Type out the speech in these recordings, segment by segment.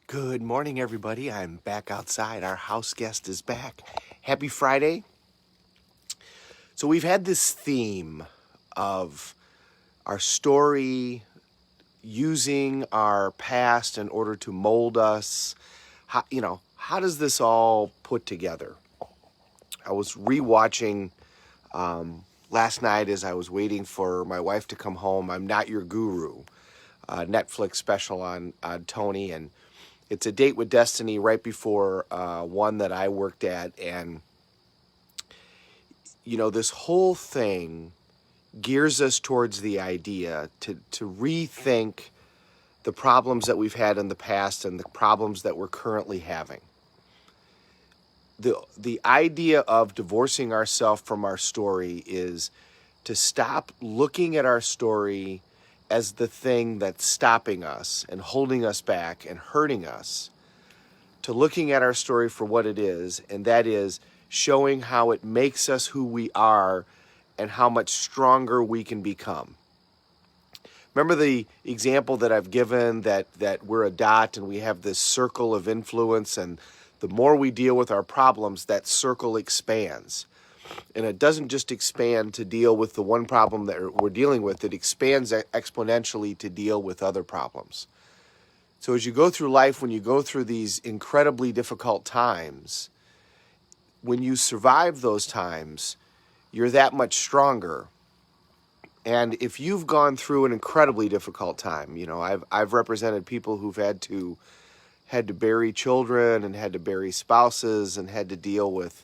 Good morning, everybody. I'm back outside. Our house guest is back. Happy Friday. So we've had this theme of our story, using our past in order to mold us. How does this all put together? I was rewatching last night as I was waiting for my wife to come home. I'm Not Your Guru, Netflix special on Tony, and it's a date with Destiny right before one that I worked at. And, this whole thing gears us towards the idea to rethink the problems that we've had in the past and the problems that we're currently having. The idea of divorcing ourselves from our story is to stop looking at our story as the thing that's stopping us and holding us back and hurting us, to looking at our story for what it is, and that is showing how it makes us who we are and how much stronger we can become. Remember the example that I've given that we're a dot and we have this circle of influence, and the more we deal with our problems, that circle expands. And it doesn't just expand to deal with the one problem that we're dealing with, it expands exponentially to deal with other problems. So as you go through life, when you go through these incredibly difficult times, when you survive those times, you're that much stronger. And if you've gone through an incredibly difficult time, I've represented people who've had to bury children and had to bury spouses and had to deal with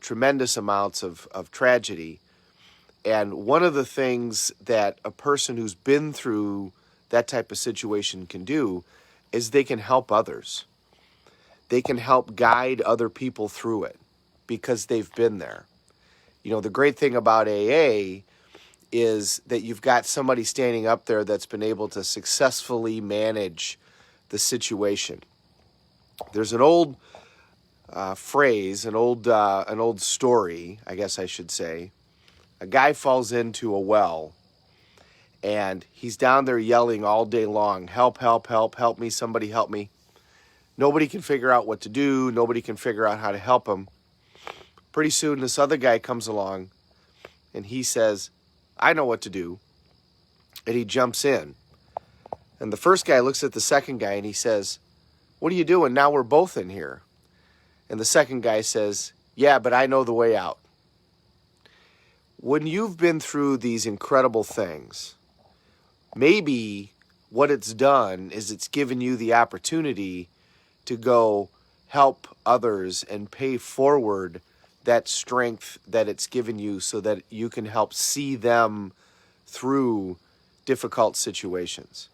tremendous amounts of tragedy. And one of the things that a person who's been through that type of situation can do is they can help others. They can help guide other people through it because they've been there. The great thing about AA is that you've got somebody standing up there that's been able to successfully manage the situation. There's an old phrase, an old story, I guess I should say. A guy falls into a well, and he's down there yelling all day long, help, help, help, help me, somebody help me. Nobody can figure out what to do. Nobody can figure out how to help him. Pretty soon, this other guy comes along, and he says, I know what to do. And he jumps in. And the first guy looks at the second guy, and he says, what are you doing? Now we're both in here. And the second guy says, yeah, but I know the way out. When you've been through these incredible things, maybe what it's done is it's given you the opportunity to go help others and pay forward that strength that it's given you so that you can help see them through difficult situations.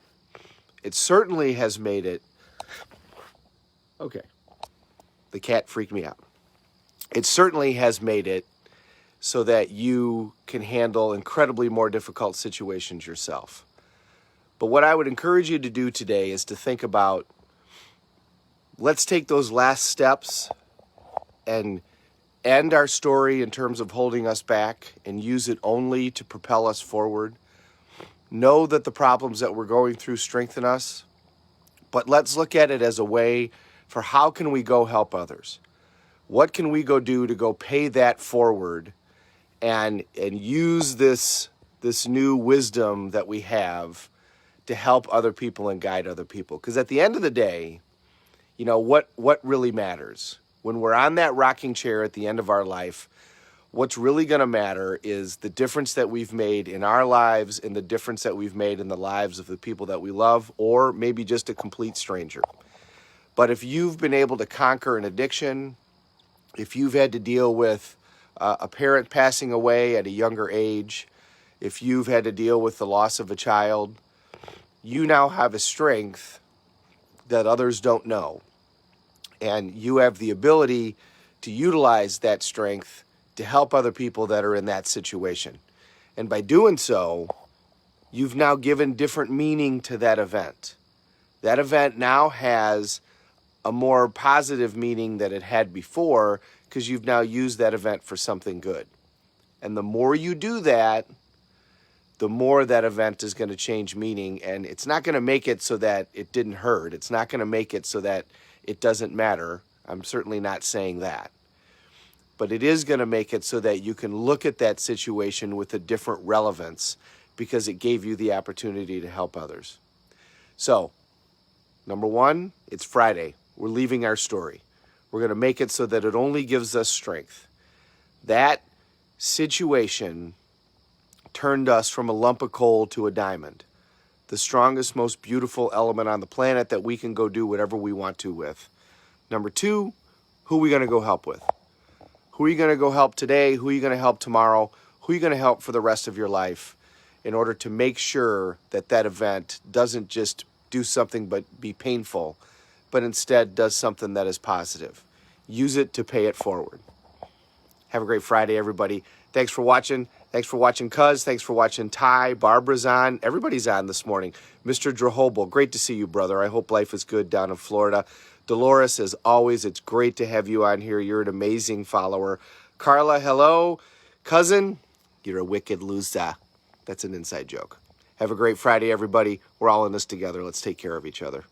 It certainly has made it... Okay. The cat freaked me out. It certainly has made it so that you can handle incredibly more difficult situations yourself. But what I would encourage you to do today is to think about, let's take those last steps and end our story in terms of holding us back and use it only to propel us forward. Know that the problems that we're going through strengthen us, but let's look at it as a way for how can we go help others? What can we go do to go pay that forward and use this new wisdom that we have to help other people and guide other people? Because at the end of the day, what really matters? When we're on that rocking chair at the end of our life, what's really going to matter is the difference that we've made in our lives and the difference that we've made in the lives of the people that we love, or maybe just a complete stranger. But if you've been able to conquer an addiction, if you've had to deal with a parent passing away at a younger age, if you've had to deal with the loss of a child, you now have a strength that others don't know. And you have the ability to utilize that strength to help other people that are in that situation. And by doing so, you've now given different meaning to that event. That event now has a more positive meaning than it had before because you've now used that event for something good. And the more you do that, the more that event is going to change meaning. And it's not going to make it so that it didn't hurt. It's not going to make it so that it doesn't matter. I'm certainly not saying that. But it is going to make it so that you can look at that situation with a different relevance because it gave you the opportunity to help others. So, number one, it's Friday. We're leaving our story. We're going to make it so that it only gives us strength. That situation turned us from a lump of coal to a diamond, the strongest, most beautiful element on the planet that we can go do whatever we want to with. Number two, who are we going to go help with? Who are you going to go help today? Who are you going to help tomorrow? Who are you going to help for the rest of your life in order to make sure that that event doesn't just do something but be painful, but instead does something that is positive? Use it to pay it forward. Have a great Friday, everybody. Thanks for watching. Thanks for watching Cuz. Thanks for watching Ty. Barbara's on. Everybody's on this morning. Mr. Drahobel, great to see you, brother. I hope life is good down in Florida. Dolores, as always, it's great to have you on here. You're an amazing follower. Carla, hello. Cousin, you're a wicked loser. That's an inside joke. Have a great Friday, everybody. We're all in this together. Let's take care of each other.